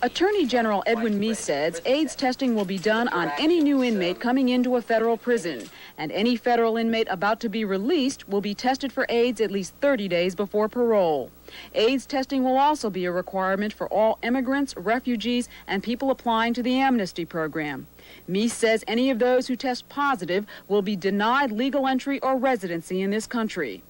Attorney General Edwin Meese says AIDS testing will be done on any new inmate coming into a federal prison, and any federal inmate about to be released will be tested for AIDS at least 30 days before parole. AIDS testing will also be a requirement for all immigrants, refugees, and people applying to the amnesty program. Meese says any of those who test positive will be denied legal entry or residency in this country.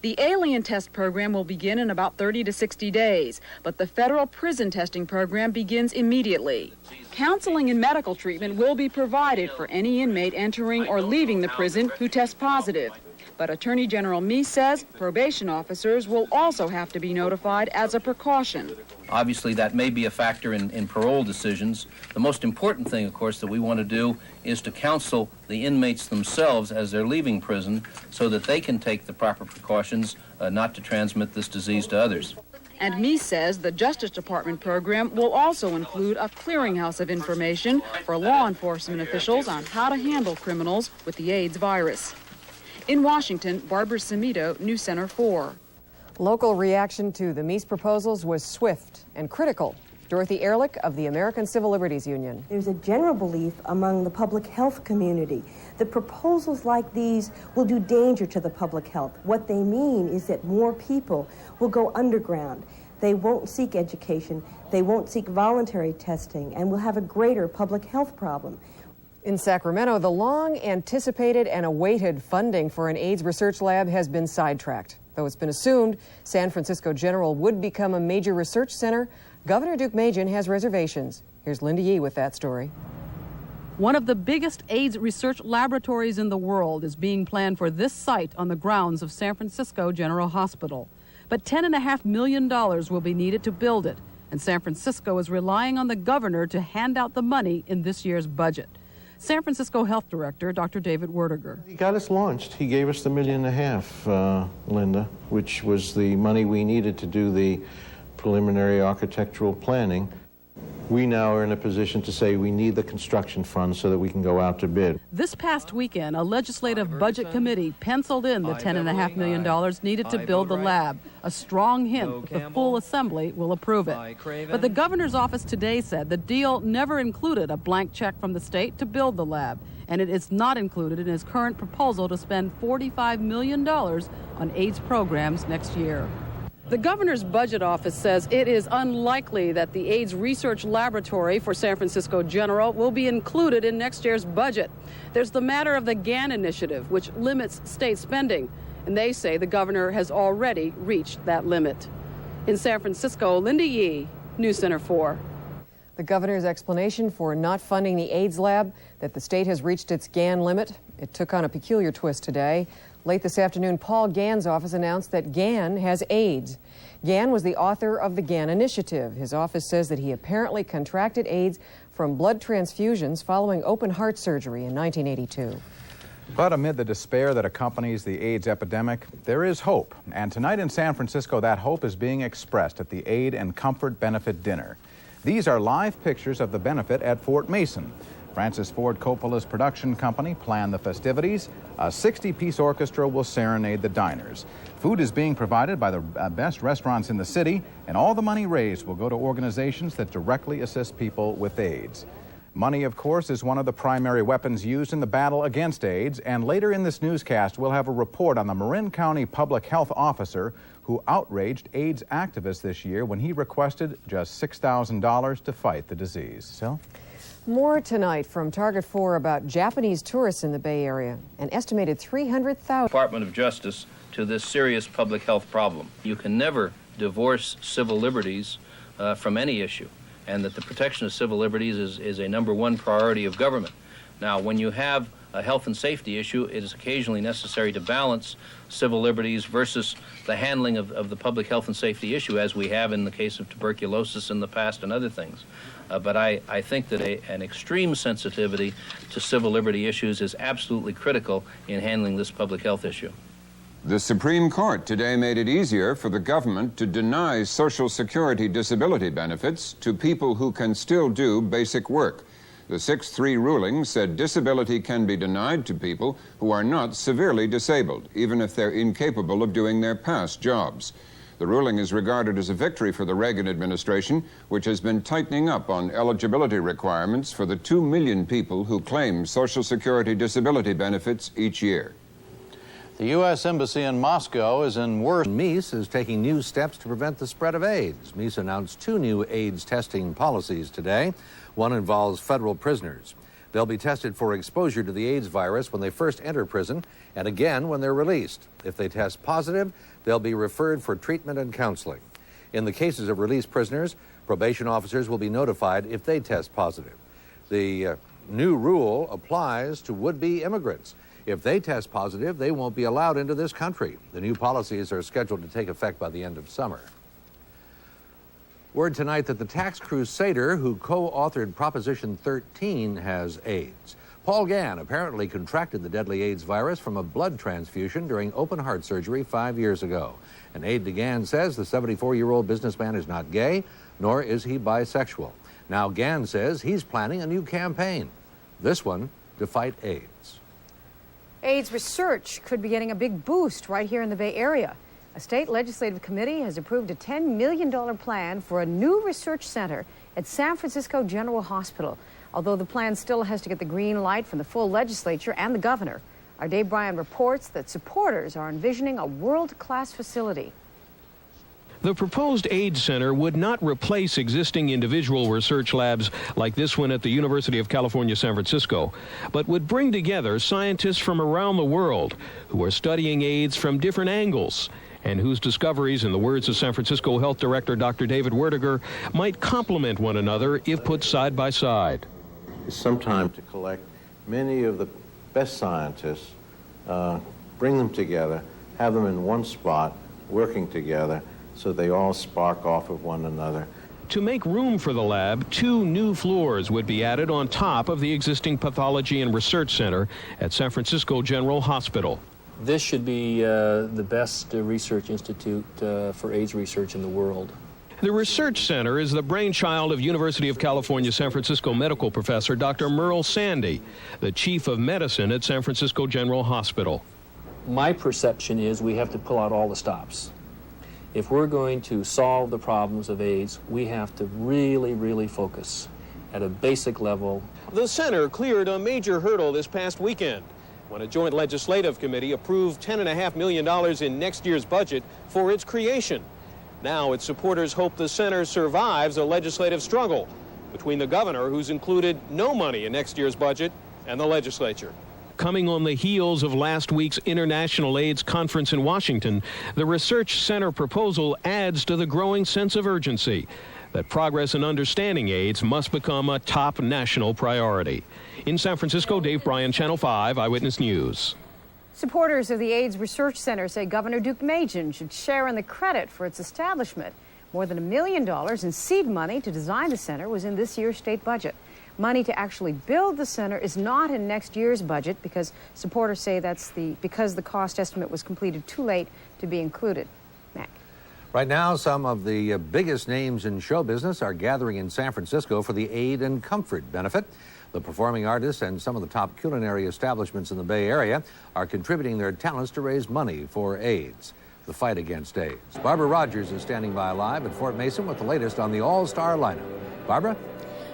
The alien test program will begin in about 30 to 60 days, but the federal prison testing program begins immediately. Counseling and medical treatment will be provided for any inmate entering or leaving the prison who tests positive. But Attorney General Meese says probation officers will also have to be notified as a precaution. Obviously, that may be a factor in parole decisions. The most important thing, of course, that we want to do is to counsel the inmates themselves as they're leaving prison so that they can take the proper precautions not to transmit this disease to others. And Meese says the Justice Department program will also include a clearinghouse of information for law enforcement officials on how to handle criminals with the AIDS virus. In Washington, Barbara Semito, News Center 4. Local reaction to the Meese proposals was swift and critical. Dorothy Ehrlich of the American Civil Liberties Union. There's a general belief among the public health community that proposals like these will do danger to the public health. What they mean is that more people will go underground. They won't seek education. They won't seek voluntary testing, and will have a greater public health problem. In Sacramento, the long-anticipated and awaited funding for an AIDS research lab has been sidetracked. Though it's been assumed San Francisco General would become a major research center, Governor Duke Majan has reservations. Here's Linda Yee with that story. One of the biggest AIDS research laboratories in the world is being planned for this site on the grounds of San Francisco General Hospital. But $10.5 million will be needed to build it, and San Francisco is relying on the governor to hand out the money in this year's budget. San Francisco Health Director, Dr. David Werdiger. He got us launched. He gave us the $1.5 million, Linda, which was the money we needed to do the preliminary architectural planning. We now are in a position to say we need the construction funds so that we can go out to bid. This past weekend, a legislative budget committee penciled in the $10.5 million needed to build the lab, a strong hint that the full assembly will approve it. But the governor's office today said the deal never included a blank check from the state to build the lab, and it is not included in his current proposal to spend $45 million on AIDS programs next year. The governor's budget office says it is unlikely that the AIDS research laboratory for San Francisco General will be included in next year's budget. There's the matter of the Gann initiative, which limits state spending, and they say the governor has already reached that limit. In San Francisco, Linda Yee, News Center 4. The governor's explanation for not funding the AIDS lab, that the state has reached its Gann limit, it took on a peculiar twist today. Late this afternoon, Paul Gann's office announced that Gann has AIDS. Gann was the author of the Gann Initiative. His office says that he apparently contracted AIDS from blood transfusions following open heart surgery in 1982. But amid the despair that accompanies the AIDS epidemic, there is hope. And tonight in San Francisco, that hope is being expressed at the Aid and Comfort Benefit Dinner. These are live pictures of the benefit at Fort Mason. Francis Ford Coppola's production company planned the festivities. A 60-piece orchestra will serenade the diners. Food is being provided by the best restaurants in the city, and all the money raised will go to organizations that directly assist people with AIDS. Money, of course, is one of the primary weapons used in the battle against AIDS, and later in this newscast, we'll have a report on the Marin County Public Health Officer who outraged AIDS activists this year when he requested just $6,000 to fight the disease. So? More tonight from Target 4 about Japanese tourists in the Bay Area. An estimated 300,000. Department of Justice to this serious public health problem. You can never divorce civil liberties from any issue, and that the protection of civil liberties is a #1 priority of government. Now, when you have a health and safety issue, it is occasionally necessary to balance civil liberties versus the handling of the public health and safety issue, as we have in the case of tuberculosis in the past and other things. But I think that an extreme sensitivity to civil liberty issues is absolutely critical in handling this public health issue. The Supreme Court today made it easier for the government to deny Social Security disability benefits to people who can still do basic work. The 6-3 ruling said disability can be denied to people who are not severely disabled, even if they're incapable of doing their past jobs. The ruling is regarded as a victory for the Reagan administration, which has been tightening up on eligibility requirements for the 2 million people who claim Social Security disability benefits each year. The U.S. Embassy in Moscow is in worse. Mies is taking new steps to prevent the spread of AIDS. Mies announced 2 new AIDS testing policies today. One involves federal prisoners. They'll be tested for exposure to the AIDS virus when they first enter prison and again when they're released. If they test positive, they'll be referred for treatment and counseling. In the cases of released prisoners, probation officers will be notified if they test positive. The new rule applies to would-be immigrants. If they test positive, they won't be allowed into this country. The new policies are scheduled to take effect by the end of summer. Word tonight that the tax crusader who co-authored Proposition 13 has AIDS. Paul Gann apparently contracted the deadly AIDS virus from a blood transfusion during open heart surgery 5 years ago. An aide to Gann says the 74-year-old businessman is not gay, nor is he bisexual. Now Gann says he's planning a new campaign, this one to fight AIDS. AIDS research could be getting a big boost right here in the Bay Area. A state legislative committee has approved a $10 million plan for a new research center at San Francisco General Hospital, although the plan still has to get the green light from the full legislature and the governor. Our Dave Bryan reports that supporters are envisioning a world-class facility. The proposed AIDS center would not replace existing individual research labs like this one at the University of California, San Francisco, but would bring together scientists from around the world who are studying AIDS from different angles and whose discoveries, in the words of San Francisco Health Director Dr. David Werdiger, might complement one another if put side by side. It's some time to collect many of the best scientists, bring them together, have them in one spot, working together, so they all spark off of one another. To make room for the lab, 2 new floors would be added on top of the existing Pathology and Research Center at San Francisco General Hospital. This should be the best research institute for AIDS research in the world. The Research Center is the brainchild of University of California, San Francisco medical professor Dr. Merle Sandy, the chief of medicine at San Francisco General Hospital. My perception is we have to pull out all the stops. If we're going to solve the problems of AIDS, we have to really focus at a basic level. The center cleared a major hurdle this past weekend when a joint legislative committee approved $10.5 million in next year's budget for its creation. Now its supporters hope the center survives a legislative struggle between the governor, who's included no money in next year's budget, and the legislature. Coming on the heels of last week's International AIDS Conference in Washington, the Research Center proposal adds to the growing sense of urgency that progress in understanding AIDS must become a top national priority. In San Francisco, Dave Bryan, Channel 5 Eyewitness News. Supporters of the AIDS Research Center say Governor Duke Majan should share in the credit for its establishment. More than $1 million in seed money to design the center was in this year's state budget. Money to actually build the center is not in next year's budget because supporters say that's because the cost estimate was completed too late to be included. Mac. Right now, some of the biggest names in show business are gathering in San Francisco for the Aid and Comfort benefit. The performing artists and some of the top culinary establishments in the Bay Area are contributing their talents to raise money for AIDS, the fight against AIDS. Barbara Rogers is standing by live at Fort Mason with the latest on the all-star lineup. Barbara?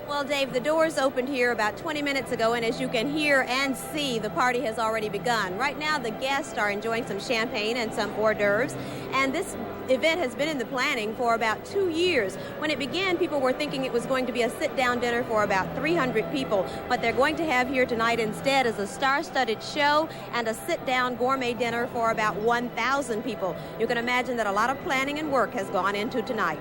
Well, Dave, the doors opened here about 20 minutes ago, and as you can hear and see, the party has already begun. Right now, the guests are enjoying some champagne and some hors d'oeuvres, and this event has been in the planning for about 2 years. When it began, people were thinking it was going to be a sit-down dinner for about 300 people. What they're going to have here tonight instead is a star-studded show and a sit-down gourmet dinner for about 1,000 people. You can imagine that a lot of planning and work has gone into tonight.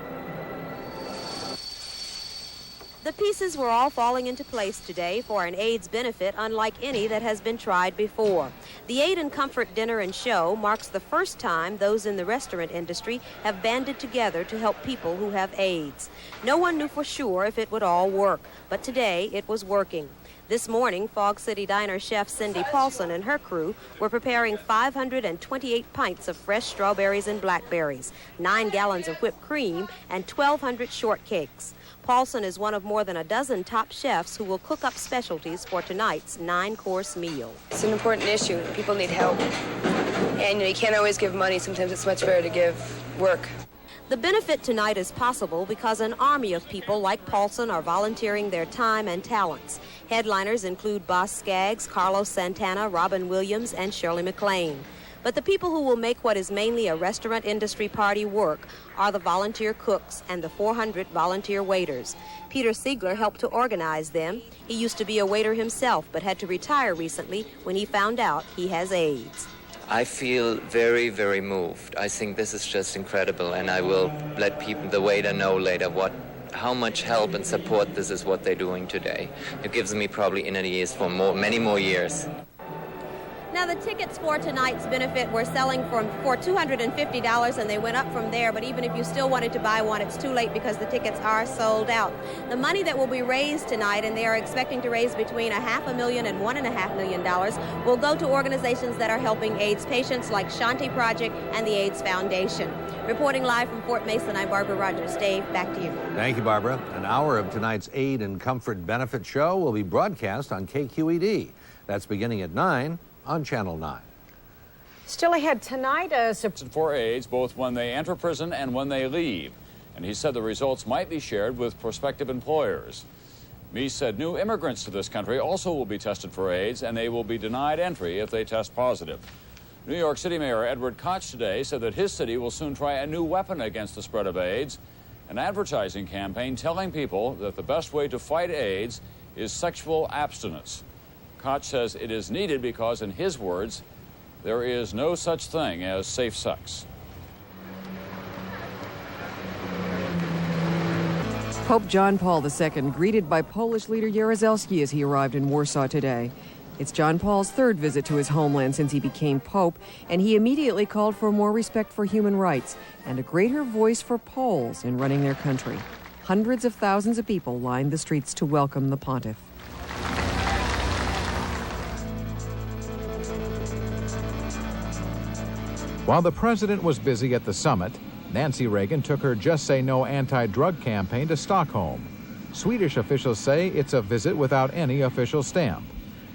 The pieces were all falling into place today for an AIDS benefit unlike any that has been tried before. The Aid and Comfort Dinner and Show marks the first time those in the restaurant industry have banded together to help people who have AIDS. No one knew for sure if it would all work, but today it was working. This morning, Fog City Diner chef Cindy Paulson and her crew were preparing 528 pints of fresh strawberries and blackberries, 9 gallons of whipped cream, and 1,200 shortcakes. Paulson is one of more than a dozen top chefs who will cook up specialties for tonight's 9-course meal. It's an important issue. People need help. And you can't always give money. Sometimes it's much better to give work. The benefit tonight is possible because an army of people like Paulson are volunteering their time and talents. Headliners include Boss Skaggs, Carlos Santana, Robin Williams, and Shirley MacLaine. But the people who will make what is mainly a restaurant industry party work are the volunteer cooks and the 400 volunteer waiters. Peter Siegler helped to organize them. He used to be a waiter himself, but had to retire recently when he found out he has AIDS. I feel very, very moved. I think this is just incredible, and I will let people, the waiter, know later how much help and support this is what they're doing today. It gives me probably inner ease for many more years. Now, the tickets for tonight's benefit were selling for $250, and they went up from there. But even if you still wanted to buy one, it's too late because the tickets are sold out. The money that will be raised tonight, and they are expecting to raise between $500,000 and $1.5 million, will go to organizations that are helping AIDS patients like Shanti Project and the AIDS Foundation. Reporting live from Fort Mason, I'm Barbara Rogers. Dave, back to you. Thank you, Barbara. An hour of tonight's Aid and Comfort Benefit Show will be broadcast on KQED. That's beginning at 9 on Channel 9. Still ahead tonight, for AIDS, both when they enter prison and when they leave. And he said the results might be shared with prospective employers. Meese said new immigrants to this country also will be tested for AIDS, and they will be denied entry if they test positive. New York City Mayor Edward Koch today said that his city will soon try a new weapon against the spread of AIDS, an advertising campaign telling people that the best way to fight AIDS is sexual abstinence. Koch says it is needed because, in his words, there is no such thing as safe sex. Pope John Paul II greeted by Polish leader Jaruzelski as he arrived in Warsaw today. It's John Paul's third visit to his homeland since he became Pope, and he immediately called for more respect for human rights and a greater voice for Poles in running their country. Hundreds of thousands of people lined the streets to welcome the pontiff. While the president was busy at the summit, Nancy Reagan took her Just Say No anti-drug campaign to Stockholm. Swedish officials say it's a visit without any official stamp.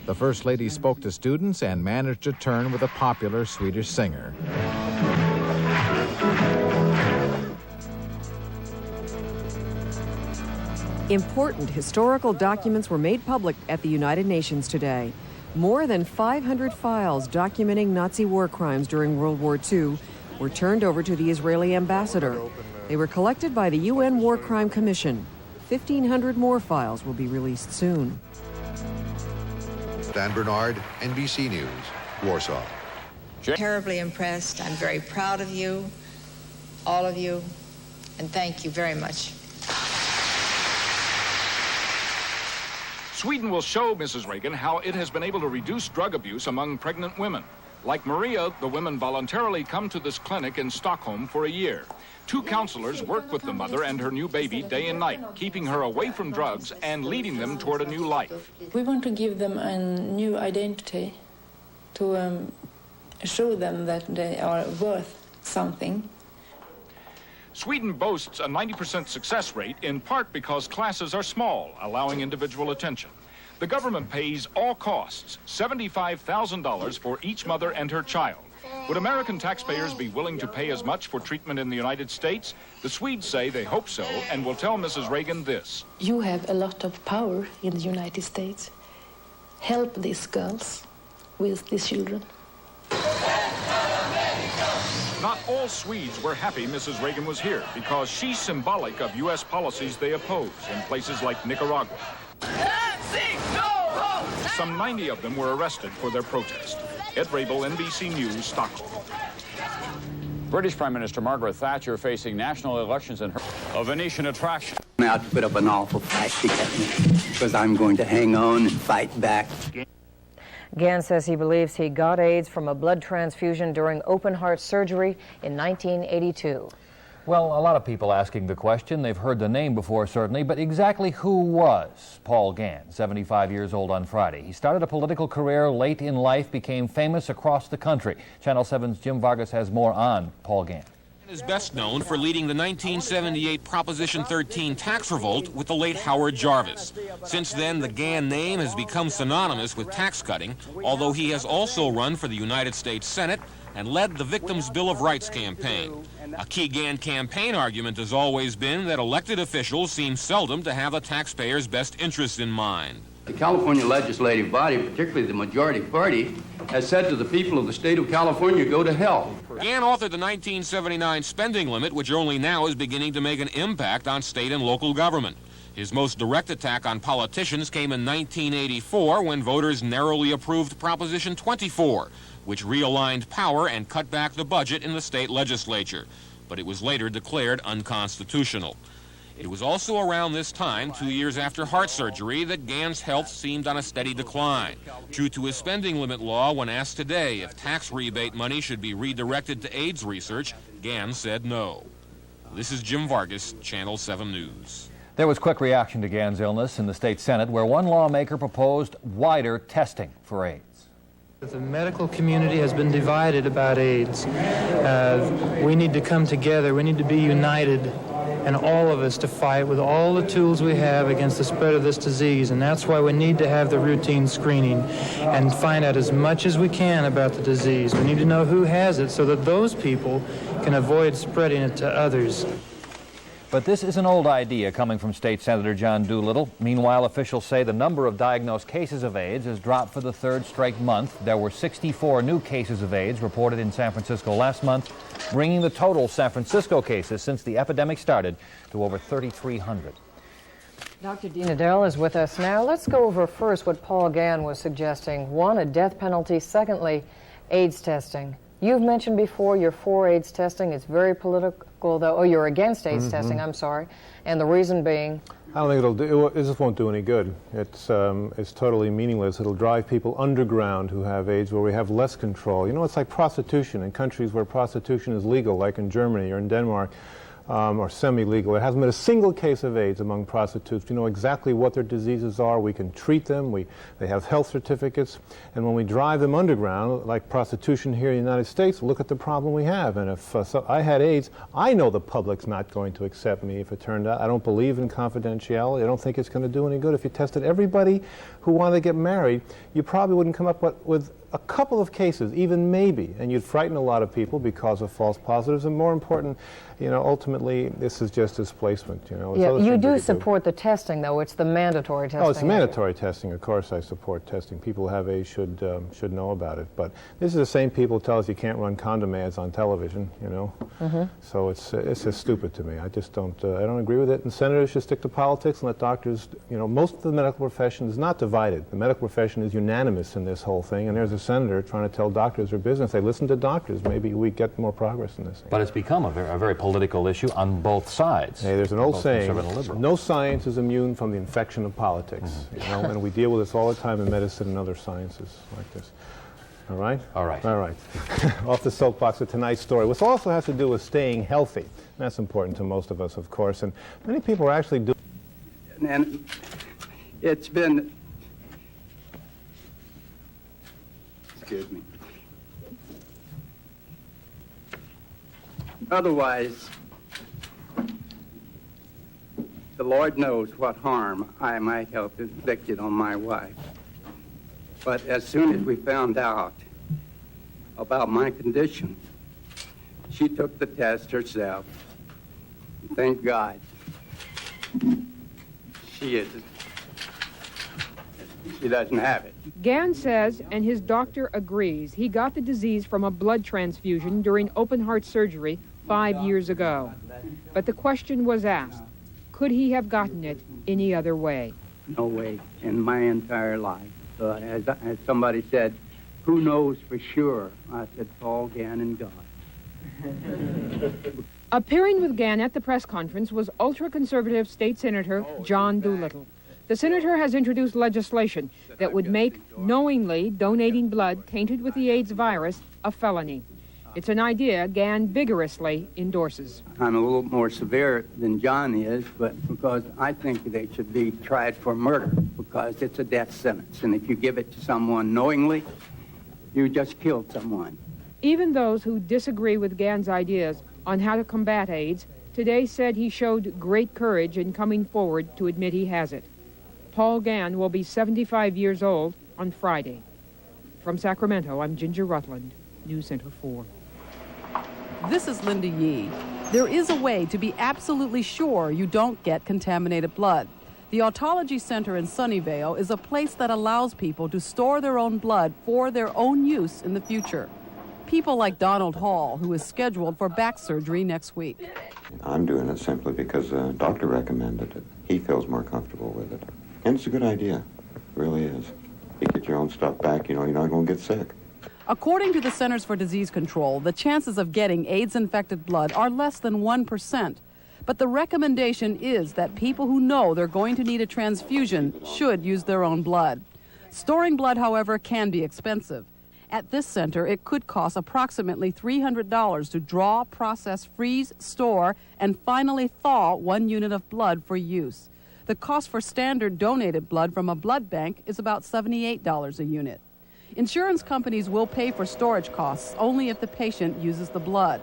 The First Lady spoke to students and managed a turn with a popular Swedish singer. Important historical documents were made public at the United Nations today. More than 500 files documenting Nazi war crimes during World War II were turned over to the Israeli ambassador. They were collected by the UN War Crime Commission. 1,500 more files will be released soon. Dan Bernard, NBC News, Warsaw. Terribly impressed. I'm very proud of you, all of you, and thank you very much. Sweden will show Mrs. Reagan how it has been able to reduce drug abuse among pregnant women. Like Maria, the women voluntarily come to this clinic in Stockholm for a year. 2 counselors work with the mother and her new baby day and night, keeping her away from drugs and leading them toward a new life. We want to give them a new identity, to show them that they are worth something. Sweden boasts a 90% success rate, in part because classes are small, allowing individual attention. The government pays all costs, $75,000 for each mother and her child. Would American taxpayers be willing to pay as much for treatment in the United States? The Swedes say they hope so and will tell Mrs. Reagan this. You have a lot of power in the United States. Help these girls with these children. Not all Swedes were happy Mrs. Reagan was here because she's symbolic of U.S. policies they oppose in places like Nicaragua. Some 90 of them were arrested for their protest. Ed Rabel, NBC News, Stockholm. British Prime Minister Margaret Thatcher facing national elections in her a Venetian attraction. I have to put up an awful fight to get me because I'm going to hang on and fight back. Gann says he believes he got AIDS from a blood transfusion during open-heart surgery in 1982. Well, a lot of people asking the question. They've heard the name before, certainly, but exactly who was Paul Gann, 75 years old on Friday? He started a political career late in life, became famous across the country. Channel 7's Jim Vargas has more on Paul Gann. Is best known for leading the 1978 Proposition 13 tax revolt with the late Howard Jarvis. Since then, the Gann name has become synonymous with tax cutting, although he has also run for the United States Senate, and led the Victims' Bill of Rights campaign. A key Gann campaign argument has always been that elected officials seem seldom to have the taxpayers' best interests in mind. The California legislative body, particularly the majority party, has said to the people of the state of California, go to hell. Gann authored the 1979 spending limit, which only now is beginning to make an impact on state and local government. His most direct attack on politicians came in 1984 when voters narrowly approved Proposition 24, which realigned power and cut back the budget in the state legislature. But it was later declared unconstitutional. It was also around this time, 2 years after heart surgery, that Gann's health seemed on a steady decline. True to his spending limit law, when asked today if tax rebate money should be redirected to AIDS research, Gann said no. This is Jim Vargas, Channel 7 News. There was quick reaction to Gann's illness in the state Senate, where one lawmaker proposed wider testing for AIDS. The medical community has been divided about AIDS. We need to come together. We need to be united, and all of us to fight with all the tools we have against the spread of this disease. And that's why we need to have the routine screening and find out as much as we can about the disease. We need to know who has it so that those people can avoid spreading it to others. But this is an old idea coming from State Senator John Doolittle. Meanwhile, officials say the number of diagnosed cases of AIDS has dropped for the third straight month. There were 64 new cases of AIDS reported in San Francisco last month, bringing the total San Francisco cases since the epidemic started to over 3,300. Dr. Dina Dell is with us now. Let's go over first what Paul Gann was suggesting. One, a death penalty. Secondly, AIDS testing. You've mentioned before you're for AIDS testing. It's very political, though. Oh, you're against AIDS testing, I'm sorry. And the reason being? I don't think it just won't do any good. It's totally meaningless. It'll drive people underground who have AIDS where we have less control. You know, it's like prostitution in countries where prostitution is legal, like in Germany or in Denmark. Or semi-legal. There hasn't been a single case of AIDS among prostitutes. We know exactly what their diseases are. We can treat them. They have health certificates. And when we drive them underground, like prostitution here in the United States, look at the problem we have. And if I had AIDS, I know the public's not going to accept me if it turned out. I don't believe in confidentiality. I don't think it's going to do any good. If you tested everybody who wanted to get married, you probably wouldn't come up with a couple of cases, even maybe, and you'd frighten a lot of people because of false positives. And more important, you know, ultimately, this is just displacement. You know, yeah, you do support the testing, though. It's the mandatory testing. Oh, it's mandatory testing. Of course, I support testing. People who have AIDS should know about it. But this is the same people who tell us you can't run condom ads on television. You know, so it's just stupid to me. I just don't. I don't agree with it. And senators should stick to politics and let doctors. You know, most of the medical profession is not divided. The medical profession is unanimous in this whole thing. And there's a senator trying to tell doctors their business. They listen to doctors. Maybe we get more progress in this thing. But it's become a very political issue on both sides. Hey, there's an old saying, no science is immune from the infection of politics. You know, and we deal with this all the time in medicine and other sciences like this. All right? All right. All right. Off the soapbox of tonight's story, which also has to do with staying healthy. And that's important to most of us, of course. And many people are actually doing... And it's been... Excuse me. Otherwise, the Lord knows what harm I might have inflicted on my wife. But as soon as we found out about my condition, she took the test herself. Thank God. She doesn't have it. Gann says, and his doctor agrees, he got the disease from a blood transfusion during open heart surgery 5 years ago. But the question was asked, could he have gotten it any other way? No way in my entire life. As somebody said, who knows for sure? I said, Paul, Gann, and God. Appearing with Gann at the press conference was ultra-conservative State Senator John Doolittle. The senator has introduced legislation that would make knowingly donating blood tainted with the AIDS virus a felony. It's an idea Gann vigorously endorses. I'm a little more severe than John is, but because I think they should be tried for murder, because it's a death sentence. And if you give it to someone knowingly, you just killed someone. Even those who disagree with Gann's ideas on how to combat AIDS today said he showed great courage in coming forward to admit he has it. Paul Gann will be 75 years old on Friday. From Sacramento, I'm Ginger Rutland, News Center 4. This is Linda Yee. There is a way to be absolutely sure you don't get contaminated blood. The Autology Center in Sunnyvale is a place that allows people to store their own blood for their own use in the future. People like Donald Hall, who is scheduled for back surgery next week. I'm doing it simply because the doctor recommended it. He feels more comfortable with it. And it's a good idea. It really is. You get your own stuff back, you're not going to get sick. According to the Centers for Disease Control, the chances of getting AIDS-infected blood are less than 1%. But the recommendation is that people who know they're going to need a transfusion should use their own blood. Storing blood, however, can be expensive. At this center, it could cost approximately $300 to draw, process, freeze, store, and finally thaw 1 unit of blood for use. The cost for standard donated blood from a blood bank is about $78 a unit. Insurance companies will pay for storage costs only if the patient uses the blood.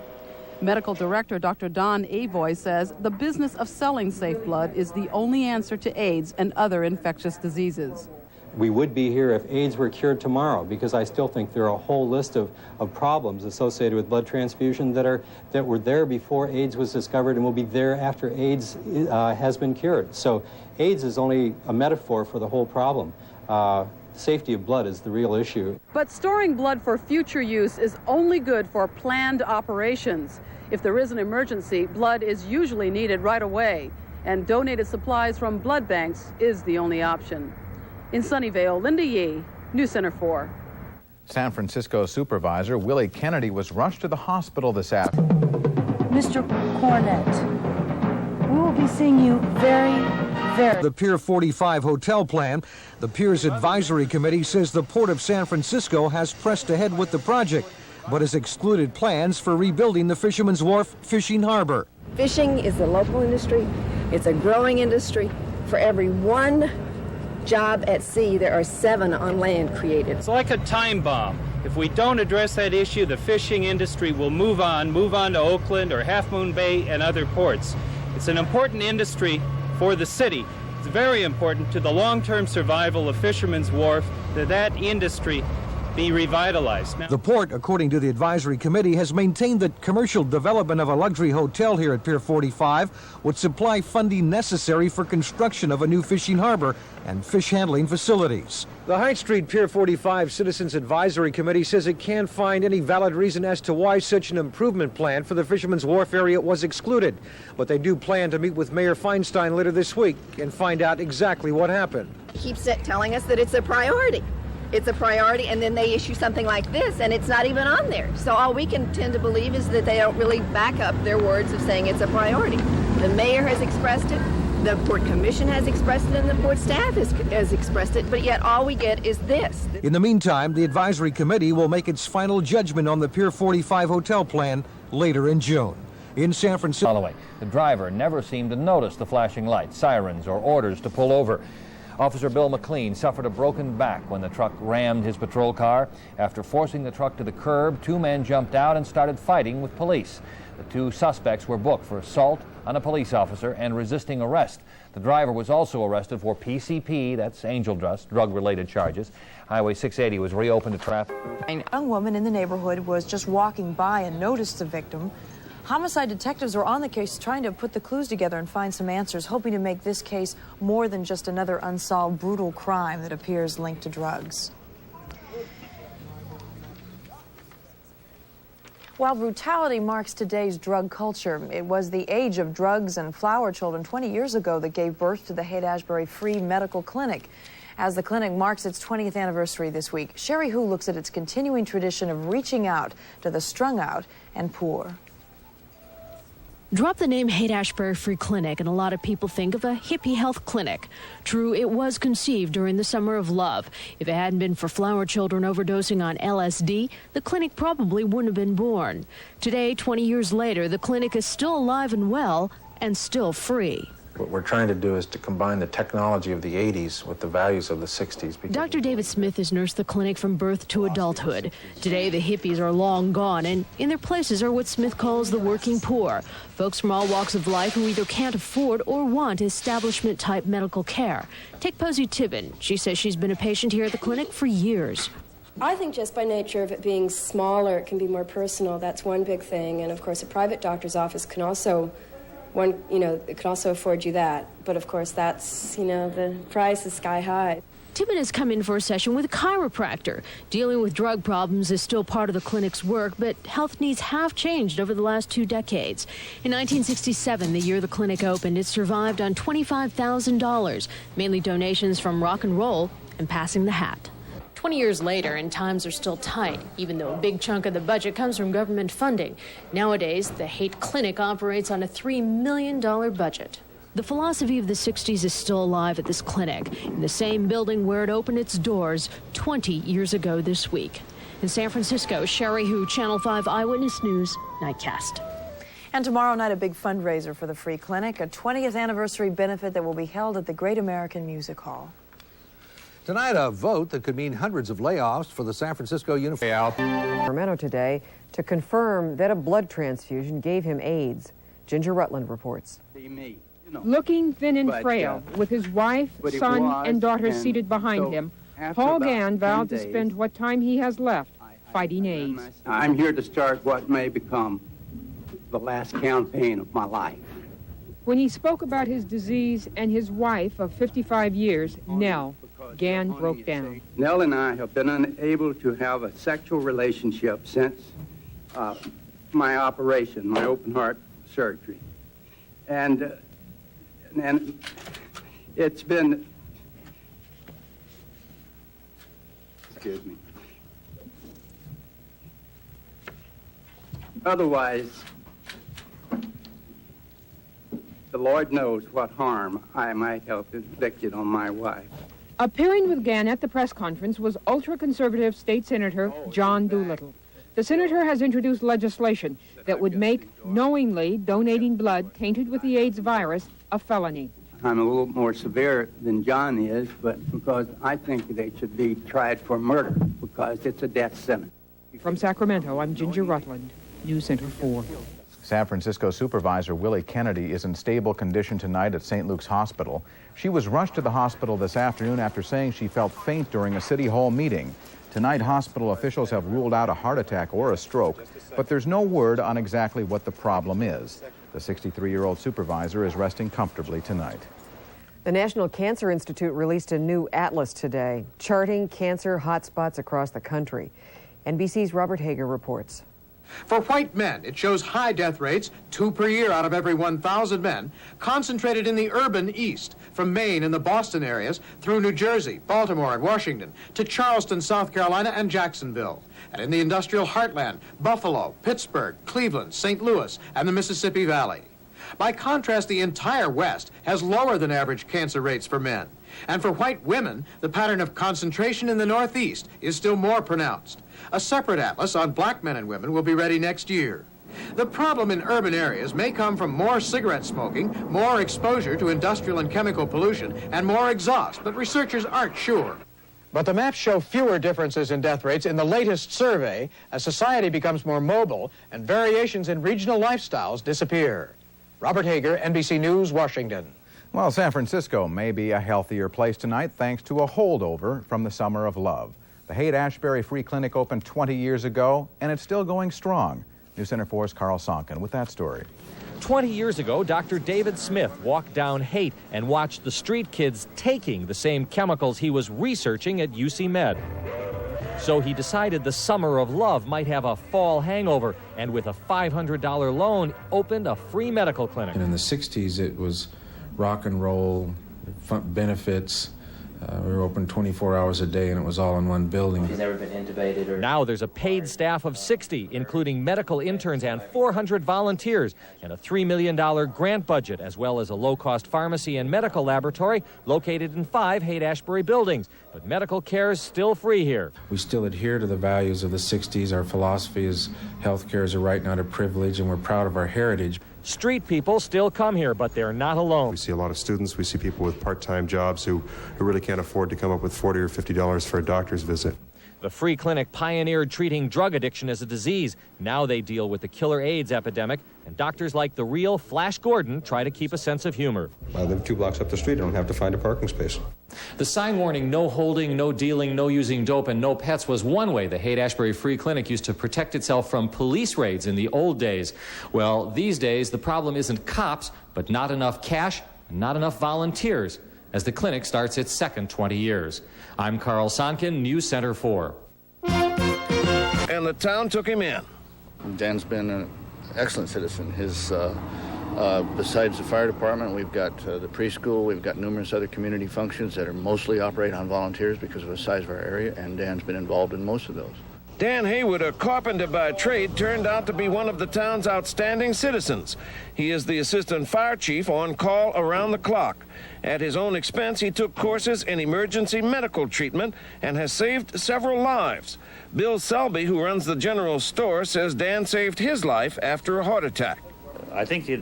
Medical Director Dr. Don Avoy says the business of selling safe blood is the only answer to AIDS and other infectious diseases. We would be here if AIDS were cured tomorrow, because I still think there are a whole list of problems associated with blood transfusion that were there before AIDS was discovered and will be there after AIDS has been cured. So AIDS is only a metaphor for the whole problem. Safety of blood is the real issue. But storing blood for future use is only good for planned operations. If there is an emergency, blood is usually needed right away, and donated supplies from blood banks is the only option. In Sunnyvale, Linda Yee, News Center 4. San Francisco Supervisor Willie Kennedy was rushed to the hospital this afternoon. Mr. Cornett, we will be seeing you very The Pier 45 hotel plan. The Pier's advisory committee says the Port of San Francisco has pressed ahead with the project, but has excluded plans for rebuilding the Fisherman's Wharf fishing harbor. Fishing is a local industry. It's a growing industry. For every one job at sea, there are 7 on land created. It's like a time bomb. If we don't address that issue, the fishing industry will move on to Oakland or Half Moon Bay and other ports. It's an important industry for the city. It's very important to the long-term survival of Fisherman's Wharf that industry be revitalized. The port, according to the advisory committee, has maintained that commercial development of a luxury hotel here at Pier 45 would supply funding necessary for construction of a new fishing harbor and fish handling facilities. The Haight Street Pier 45 Citizens Advisory Committee says it can't find any valid reason as to why such an improvement plan for the Fisherman's Wharf area was excluded. But they do plan to meet with Mayor Feinstein later this week and find out exactly what happened. Keeps telling us that it's a priority. It's a priority, and then they issue something like this, and it's not even on there. So all we can tend to believe is that they don't really back up their words of saying it's a priority. The mayor has expressed it, the Port Commission has expressed it, and the Port staff has expressed it, but yet all we get is this. In the meantime, the advisory committee will make its final judgment on the Pier 45 hotel plan later in June. In San Francisco, the driver never seemed to notice the flashing lights, sirens, or orders to pull over. Officer Bill McLean suffered a broken back when the truck rammed his patrol car. After forcing the truck to the curb, 2 men jumped out and started fighting with police. The 2 suspects were booked for assault on a police officer and resisting arrest. The driver was also arrested for PCP, that's angel dust, drug-related charges. Highway 680 was reopened to traffic. A young woman in the neighborhood was just walking by and noticed the victim. Homicide detectives are on the case trying to put the clues together and find some answers, hoping to make this case more than just another unsolved brutal crime that appears linked to drugs. While brutality marks today's drug culture, it was the age of drugs and flower children 20 years ago that gave birth to the Haight Ashbury Free Medical Clinic. As the clinic marks its 20th anniversary this week, Sherry Hu looks at its continuing tradition of reaching out to the strung out and poor. Drop the name Haight Ashbury Free Clinic and a lot of people think of a hippie health clinic. True, it was conceived during the summer of love. If it hadn't been for flower children overdosing on LSD, the clinic probably wouldn't have been born. Today, 20 years later, the clinic is still alive and well and still free. What we're trying to do is to combine the technology of the 80s with the values of the 60s. Dr. David Smith has nursed the clinic from birth to adulthood. Today, the hippies are long gone, and in their places are what Smith calls the working poor, folks from all walks of life who either can't afford or want establishment-type medical care. Take Posey Tibbin. She says she's been a patient here at the clinic for years. I think just by nature of it being smaller, it can be more personal. That's one big thing. And of course, a private doctor's office can also, it can also afford you that. But of course, that's, the price is sky high. Timmon has come in for a session with a chiropractor. Dealing with drug problems is still part of the clinic's work, but health needs have changed over the last 2 decades. In 1967, the year the clinic opened, it survived on $25,000, mainly donations from rock and roll and passing the hat. 20 years later, and times are still tight, even though a big chunk of the budget comes from government funding. Nowadays, the Haight Clinic operates on a $3 million budget. The philosophy of the 60s is still alive at this clinic, in the same building where it opened its doors 20 years ago this week. In San Francisco, Sherry Hu, Channel 5 Eyewitness News, Nightcast. And tomorrow night, a big fundraiser for the free clinic, a 20th anniversary benefit that will be held at the Great American Music Hall. Tonight, a vote that could mean hundreds of layoffs for the San Francisco Unified. Sacramento today to confirm that a blood transfusion gave him AIDS. Ginger Rutland reports. Looking thin and frail, with his wife, son, and daughter seated behind him, Paul Gann vowed to spend what time he has left fighting AIDS. I'm here to start what may become the last campaign of my life. When he spoke about his disease and his wife of 55 years, Nell, Gann broke down. Nell and I have been unable to have a sexual relationship since my operation, my open heart surgery. And it's been, excuse me. Otherwise, the Lord knows what harm I might have inflicted on my wife. Appearing with Gann at the press conference was ultra-conservative state senator John Doolittle. The senator has introduced legislation that would make knowingly donating blood tainted with the AIDS virus a felony. I'm a little more severe than John is, but because I think they should be tried for murder, because it's a death sentence. From Sacramento, I'm Ginger Rutland, News Center 4. San Francisco Supervisor Willie Kennedy is in stable condition tonight at St. Luke's Hospital. She was rushed to the hospital this afternoon after saying she felt faint during a City Hall meeting. Tonight, hospital officials have ruled out a heart attack or a stroke, but there's no word on exactly what the problem is. The 63-year-old supervisor is resting comfortably tonight. The National Cancer Institute released a new atlas today, charting cancer hotspots across the country. NBC's Robert Hager reports. For white men, it shows high death rates, 2 per year out of every 1,000 men, concentrated in the urban East, from Maine and the Boston areas, through New Jersey, Baltimore, and Washington, to Charleston, South Carolina, and Jacksonville. And in the industrial heartland, Buffalo, Pittsburgh, Cleveland, St. Louis, and the Mississippi Valley. By contrast, the entire West has lower than average cancer rates for men. And for white women, the pattern of concentration in the Northeast is still more pronounced. A separate atlas on black men and women will be ready next year. The problem in urban areas may come from more cigarette smoking, more exposure to industrial and chemical pollution, and more exhaust, but researchers aren't sure. But the maps show fewer differences in death rates in the latest survey as society becomes more mobile and variations in regional lifestyles disappear. Robert Hager, NBC News, Washington. Well, San Francisco may be a healthier place tonight thanks to a holdover from the Summer of Love. The Haight Ashbury Free Clinic opened 20 years ago, and it's still going strong. News Center 4's Carl Sonkin with that story. 20 years ago, Dr. David Smith walked down Haight and watched the street kids taking the same chemicals he was researching at UC Med. So he decided the Summer of Love might have a fall hangover, and with a $500 loan, opened a free medical clinic. And in the 60s, it was rock and roll, benefits. We were open 24 hours a day, and it was all in one building. He's never been intubated or... Now there's a paid staff of 60, including medical interns and 400 volunteers, and a $3 million grant budget, as well as a low-cost pharmacy and medical laboratory located in 5 Haight Ashbury buildings. But medical care is still free here. We still adhere to the values of the 60s. Our philosophy is health care is a right, not a privilege, and we're proud of our heritage. Street people still come here, but they're not alone. We see a lot of students. We see people with part-time jobs who really can't afford to come up with $40 or $50 for a doctor's visit. The free clinic pioneered treating drug addiction as a disease. Now they deal with the killer AIDS epidemic, and doctors like the real Flash Gordon try to keep a sense of humor. I live 2 blocks up the street. I don't have to find a parking space. The sign warning, no holding, no dealing, no using dope, and no pets was one way the Haight Ashbury Free Clinic used to protect itself from police raids in the old days. Well, these days, the problem isn't cops, but not enough cash and not enough volunteers, as the clinic starts its second 20 years. I'm Carl Sonkin, News Center 4. And the town took him in. Dan's been an excellent citizen. His, besides the fire department, we've got the preschool, we've got numerous other community functions that are mostly operate on volunteers because of the size of our area, and Dan's been involved in most of those. Dan Haywood, a carpenter by trade, turned out to be one of the town's outstanding citizens. He is the assistant fire chief on call around the clock. At his own expense, he took courses in emergency medical treatment and has saved several lives. Bill Selby, who runs the general store, says Dan saved his life after a heart attack. I think the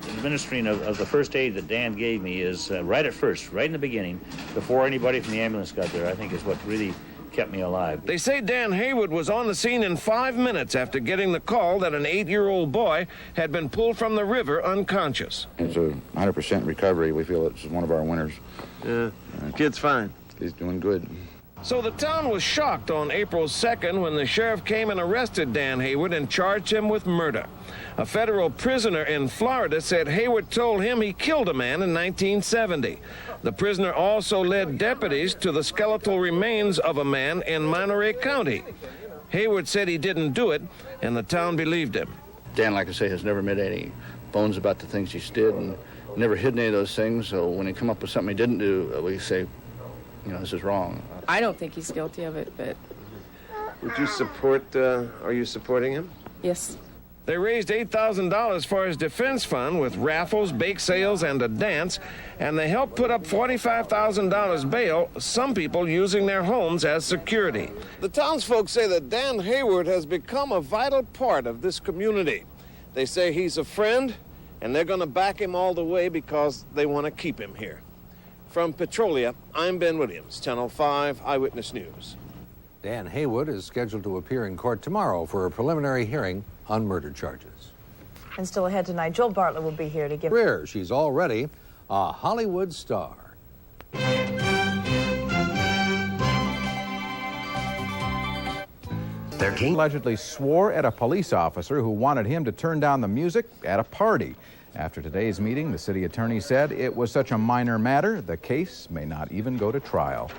administering of the first aid that Dan gave me is right at first, right in the beginning, before anybody from the ambulance got there, I think is what really kept me alive. They say Dan Haywood was on the scene in 5 minutes after getting the call that an 8-year-old boy had been pulled from the river unconscious. It's a 100% recovery. We feel it's one of our winners. Yeah, kid's fine. He's doing good. So the town was shocked on April 2nd when the sheriff came and arrested Dan Haywood and charged him with murder. A federal prisoner in Florida said Haywood told him he killed a man in 1970. The prisoner also led deputies to the skeletal remains of a man in Monterey County. Haywood said he didn't do it, and the town believed him. Dan, like I say, has never made any bones about the things he did and never hidden any of those things. So when he come up with something he didn't do, we say, you know, this is wrong. I don't think he's guilty of it, but... Would you support, are you supporting him? Yes. They raised $8,000 for his defense fund with raffles, bake sales, and a dance, and they helped put up $45,000 bail, some people using their homes as security. The townsfolk say that Dan Haywood has become a vital part of this community. They say he's a friend, and they're going to back him all the way because they want to keep him here. From Petrolia, I'm Ben Williams, Channel 5 Eyewitness News. Dan Haywood is scheduled to appear in court tomorrow for a preliminary hearing on murder charges. And still ahead tonight, Joel Bartlett will be here to give... Career, she's already a Hollywood star. Their king allegedly swore at a police officer who wanted him to turn down the music at a party. After today's meeting, the city attorney said it was such a minor matter, the case may not even go to trial.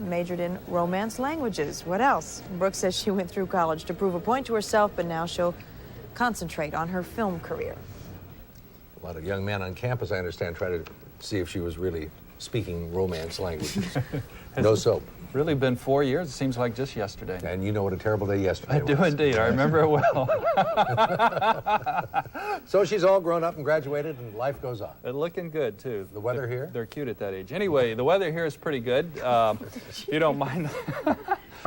Majored in romance languages. What else? Brooke says she went through college to prove a point to herself, but now she'll concentrate on her film career. A lot of young men on campus, I understand, try to see if she was really speaking romance languages. No soap. Really been 4 years. It seems like just yesterday. And you know what a terrible day yesterday was. I do indeed. I remember it well. So she's all grown up and graduated, and life goes on. They're looking good, too. The weather here? They're cute at that age. Anyway, the weather here is pretty good, if you don't mind.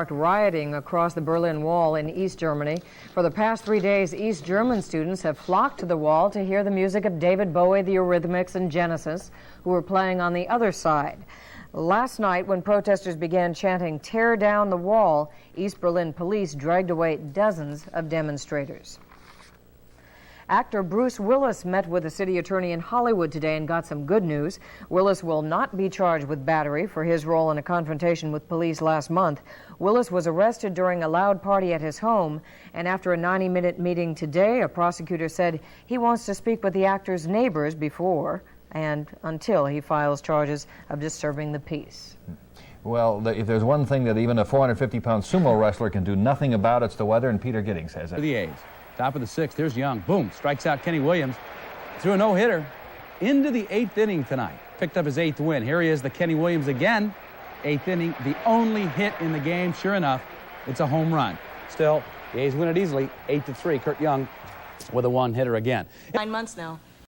Rioting across the Berlin Wall in East Germany. For the past 3 days, East German students have flocked to the wall to hear the music of David Bowie, the Eurythmics, and Genesis, who were playing on the other side. Last night, when protesters began chanting, "Tear down the wall," East Berlin police dragged away dozens of demonstrators. Actor Bruce Willis met with the city attorney in Hollywood today and got some good news. Willis will not be charged with battery for his role in a confrontation with police last month. Willis was arrested during a loud party at his home, and after a 90-minute meeting today, a prosecutor said he wants to speak with the actor's neighbors before and until he files charges of disturbing the peace. Well, if there's one thing that even a 450-pound sumo wrestler can do nothing about, it's the weather, and Peter Giddings says it. The A's. Top of the sixth, there's Young. Boom, strikes out Kenny Williams. Threw a no-hitter into the 8th inning tonight. Picked up his 8th win. Here he is, the Kenny Williams again. 8th inning, the only hit in the game. Sure enough, it's a home run. Still, the A's win it easily, 8-3. Kurt Young with a one-hitter again. 9 months now.